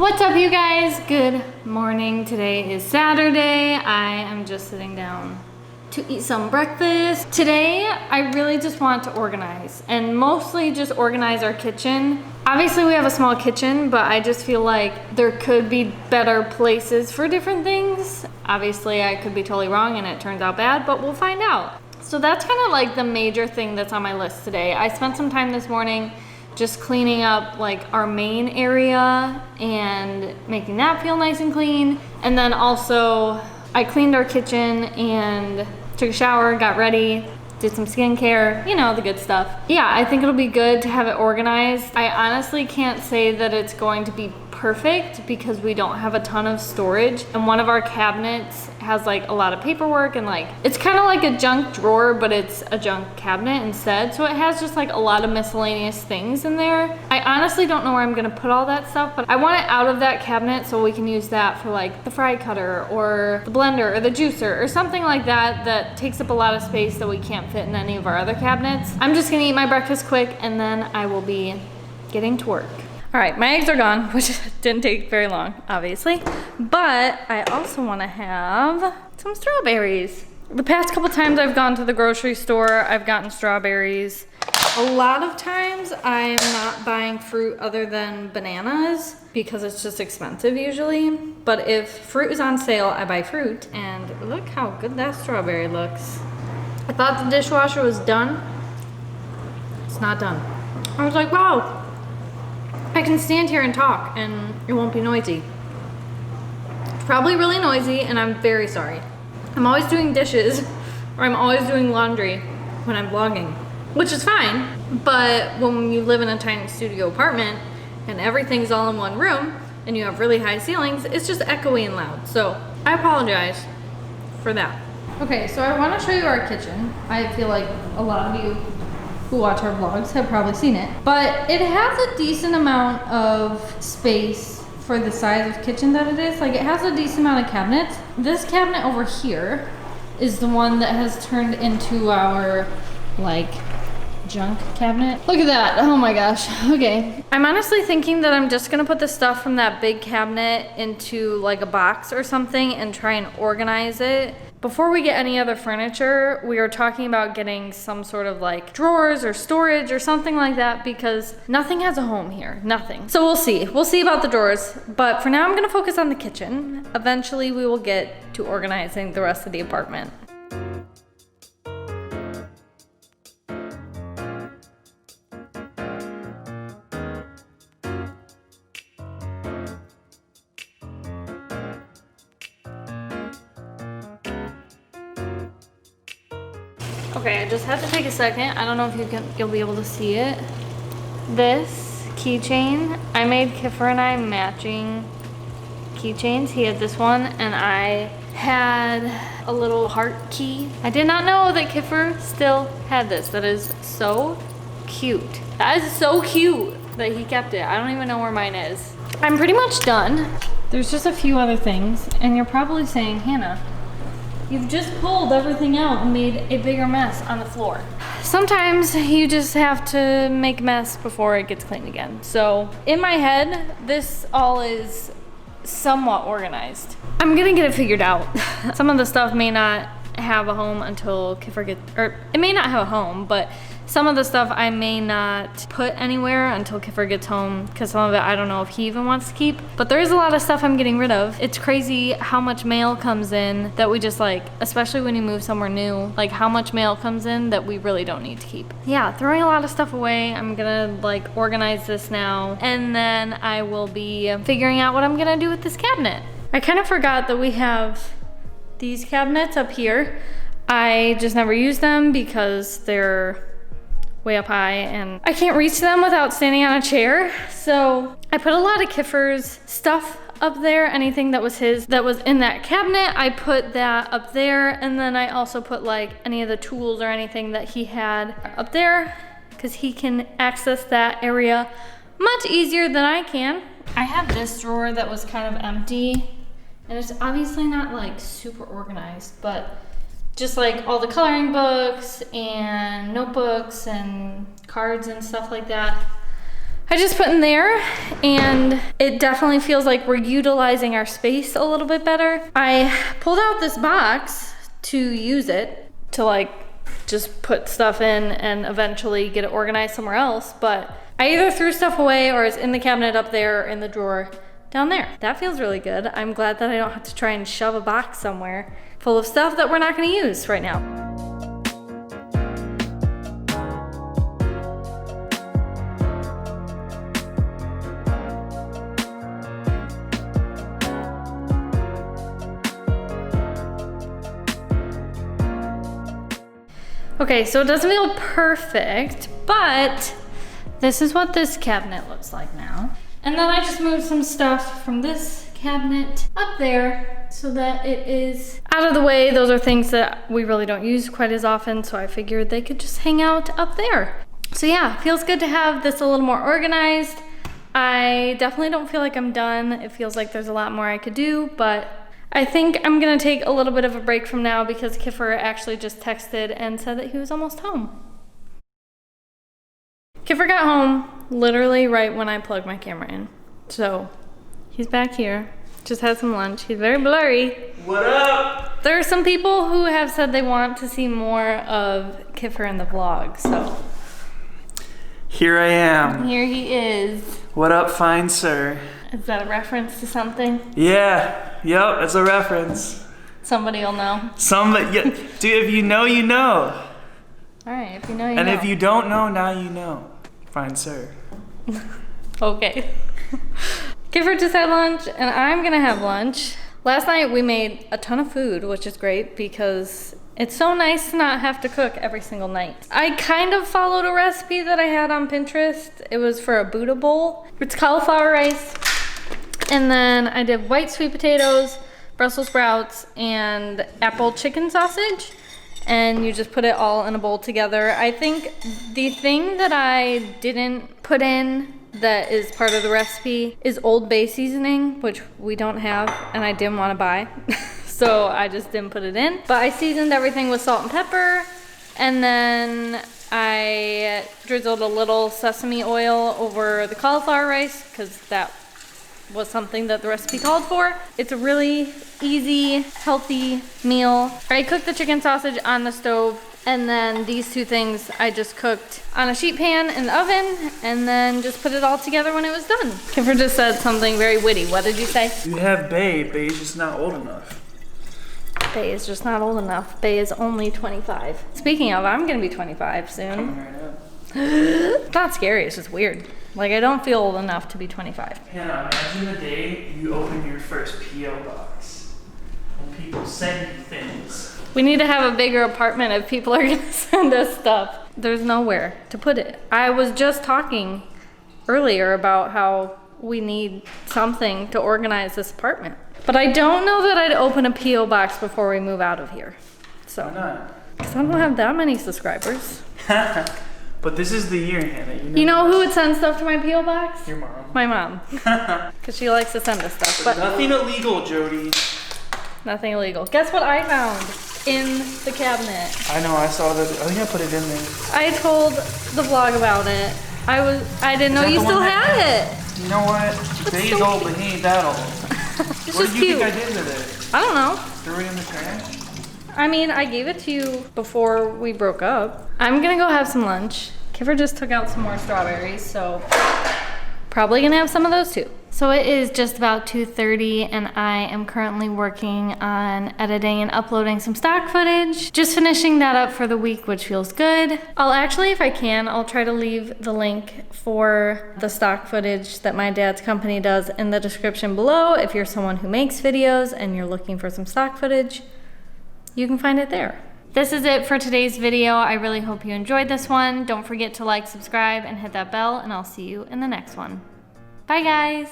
What's up, you guys? Good morning. Today is Saturday. I am just sitting down to eat some breakfast. Today, I really just want to organize and mostly just organize our kitchen. Obviously, we have a small kitchen, but I just feel like there could be better places for different things. Obviously, I could be totally wrong and it turns out bad, but we'll find out. So that's kind of like the major thing that's on my list today. I spent some time this morning just cleaning up like our main area and making that feel nice and clean. And then also I cleaned our kitchen and took a shower, got ready, did some skincare, you know, the good stuff. Yeah, I think it'll be good to have it organized. I honestly can't say that it's going to be perfect because we don't have a ton of storage, and one of our cabinets has like a lot of paperwork and like it's kind of like a junk drawer, but it's a junk cabinet instead, so it has just like a lot of miscellaneous things in there. I honestly don't know where I'm gonna put all that stuff, but I want it out of that cabinet so we can use that for like the fry cutter or the blender or the juicer or something like that that takes up a lot of space that we can't fit in any of our other cabinets. I'm just gonna eat my breakfast quick and then I will be getting to work. All right, my eggs are gone, which didn't take very long, obviously. But I also wanna have some strawberries. The past couple times I've gone to the grocery store, I've gotten strawberries. A lot of times I'm not buying fruit other than bananas because it's just expensive usually. But if fruit is on sale, I buy fruit. And look how good that strawberry looks. I thought the dishwasher was done. It's not done. I was like, wow. I can stand here and talk and it won't be noisy. It's probably really noisy and I'm very sorry. I'm always doing dishes or I'm always doing laundry when I'm vlogging, which is fine. But when you live in a tiny studio apartment and everything's all in one room and you have really high ceilings, it's just echoey and loud. So I apologize for that. Okay, so I want to show you our kitchen. I feel like a lot of you who watch our vlogs have probably seen it, but it has a decent amount of space for the size of kitchen that it is. Like, it has a decent amount of cabinets. This cabinet over here is the one that has turned into our like junk cabinet. Look at that, oh my gosh. Okay, I'm honestly thinking that I'm just gonna put the stuff from that big cabinet into like a box or something and try and organize it. Before we get any other furniture, we are talking about getting some sort of like drawers or storage or something like that because nothing has a home here, nothing. So we'll see about the drawers, but for now I'm gonna focus on the kitchen. Eventually we will get to organizing the rest of the apartment. Okay, I just had to take a second. I don't know if you'll be able to see it. This keychain, I made Kiffer and I matching keychains. He had this one and I had a little heart key. I did not know that Kiffer still had this. That is so cute. That is so cute that he kept it. I don't even know where mine is. I'm pretty much done. There's just a few other things and you're probably saying, Hannah, you've just pulled everything out and made a bigger mess on the floor. Sometimes you just have to make a mess before it gets cleaned again. So in my head, this all is somewhat organized. I'm gonna get it figured out. Some of the stuff may not have a home until Kiffer gets, or it may not have a home, but some of the stuff I may not put anywhere until Kiffer gets home because some of it I don't know if he even wants to keep. But there is a lot of stuff I'm getting rid of. It's crazy how much mail comes in that we just like, especially when you move somewhere new, like how much mail comes in that we really don't need to keep. Yeah, throwing a lot of stuff away. I'm gonna like organize this now and then I will be figuring out what I'm gonna do with this cabinet. I kind of forgot that we have these cabinets up here. I just never use them because they're way up high and I can't reach them without standing on a chair. So I put a lot of Kiffer's stuff up there. Anything that was his that was in that cabinet, I put that up there. And then I also put like any of the tools or anything that he had up there because he can access that area much easier than I can. I have this drawer that was kind of empty and it's obviously not like super organized, but just like all the coloring books and notebooks and cards and stuff like that. I just put in there, and it definitely feels like we're utilizing our space a little bit better. I pulled out this box to use it to like just put stuff in and eventually get it organized somewhere else, but I either threw stuff away or it's in the cabinet up there or in the drawer down there. That feels really good. I'm glad that I don't have to try and shove a box somewhere full of stuff that we're not gonna use right now. Okay, so it doesn't feel perfect, but this is what this cabinet looks like now. And then I just moved some stuff from this cabinet up there so that it is out of the way. Those are things that we really don't use quite as often, so I figured they could just hang out up there. So yeah, feels good to have this a little more organized. I definitely don't feel like I'm done. It feels like there's a lot more I could do, but I think I'm gonna take a little bit of a break from now because Kiffer actually just texted and said that he was almost home. Kiffer got home literally right when I plugged my camera in. So he's back here, just had some lunch. He's very blurry. What up? There are some people who have said they want to see more of Kiffer in the vlog, so. Here I am. Here he is. What up, fine sir? Is that a reference to something? Yeah, yep, it's a reference. Somebody will know. Somebody, yeah, dude, if you know, you know. All right, if you know, you know. And if you don't know, now you know. Fine sir. Okay. Kiffer just had lunch, and I'm gonna have lunch. Last night we made a ton of food, which is great because it's so nice to not have to cook every single night. I kind of followed a recipe that I had on Pinterest. It was for a Buddha bowl. It's cauliflower rice. And then I did white sweet potatoes, Brussels sprouts, and apple chicken sausage. And you just put it all in a bowl together. I think the thing that I didn't put in that is part of the recipe is Old Bay seasoning, which we don't have and I didn't want to buy. So I just didn't put it in. But I seasoned everything with salt and pepper. And then I drizzled a little sesame oil over the cauliflower rice because that was something that the recipe called for. It's a really easy, healthy meal. I cooked the chicken sausage on the stove, and then these two things I just cooked on a sheet pan in the oven, and then just put it all together when it was done. Kiffer just said something very witty. What did you say? You have Bae. Bae's just not old enough. Bae is just not old enough. Bae is only 25. Speaking of, I'm gonna be 25 soon. Coming right up. It's not scary, it's just weird. Like, I don't feel old enough to be 25. Hannah, imagine the day you open your first P.O. box and people send you things. We need to have a bigger apartment if people are gonna send us stuff. There's nowhere to put it. I was just talking earlier about how we need something to organize this apartment. But I don't know that I'd open a P.O. box before we move out of here. So, Why not? because I don't have that many subscribers. But this is the year, Hannah. You know who would send stuff to my P.O. box? Your mom. My mom. Because she likes to send us stuff. But nothing illegal, Jody. nothing illegal. Guess what I found in the cabinet? I know, I saw that. I think I put it in there. I told the vlog about it. I didn't know you still had it. You know what? Bae's so old, but he ain't that old. It's What just did you cute. think I did with it? I don't know. Threw it in the trash? I mean, I gave it to you before we broke up. I'm gonna go have some lunch. Kiffer just took out some more strawberries, so probably gonna have some of those too. So it is just about 2:30 and I am currently working on editing and uploading some stock footage. Just finishing that up for the week, which feels good. I'll actually, if I can, I'll try to leave the link for the stock footage that my dad's company does in the description below. If you're someone who makes videos and you're looking for some stock footage, you can find it there. This is it for today's video. I really hope you enjoyed this one. Don't forget to like, subscribe, and hit that bell, and I'll see you in the next one. Bye, guys.